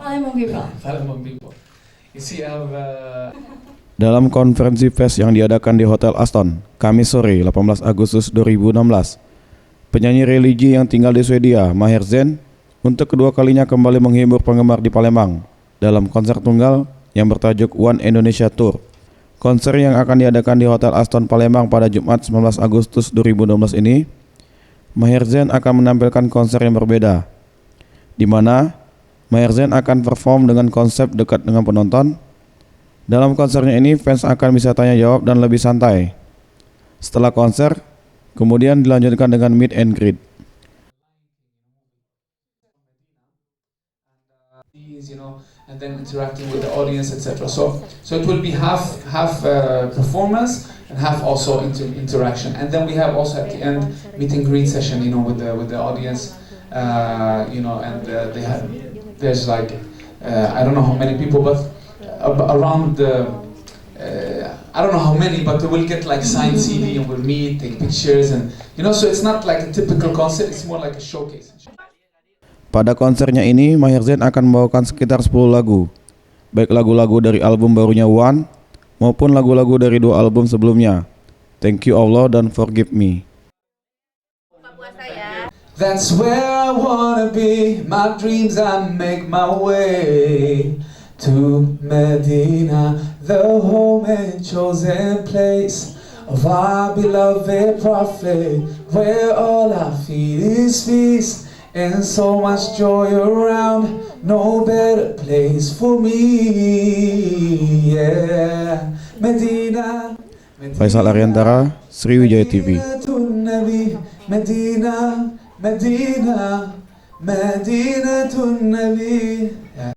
Palembang people. Palembang people. You see, Dalam konferensi pers yang diadakan di Hotel Aston, Kamis sore 18 Agustus 2016, penyanyi religi yang tinggal di Swedia, Maher Zain, untuk kedua kalinya kembali menghibur penggemar di Palembang dalam konser tunggal yang bertajuk One Indonesia Tour. Konser yang akan diadakan di Hotel Aston Palembang pada Jumat 19 Agustus 2016 ini, Maher Zain akan menampilkan konser yang berbeda, di mana Maher Zain akan perform dengan konsep dekat dengan penonton. Dalam konsernya ini, fans akan bisa tanya jawab dan lebih santai. Setelah konser, kemudian dilanjutkan dengan meet and greet. And then interacting with the audience, etc. So it will be half performance and half also interaction. And then we have also at the end meet and greet session, with the audience, and there's like I don't know how many people, but around I don't know how many, but we'll get like signed CD and we'll meet, take pictures, and so it's not like a typical concert, it's more like a showcase. Pada konsernya ini, Maher Zain akan membawakan sekitar 10 lagu, baik lagu-lagu dari album barunya One maupun lagu-lagu dari 2 album sebelumnya, Thank You Allah dan Forgive Me. That's where I wanna be, my dreams I make my way to Medina, the home and chosen place of our beloved prophet, where all I feel is peace and so much joy around, no better place for me, yeah. Medina, Faisal Ariantara, Sriwijaya TV. Medina, Medina, Medina to Nabi.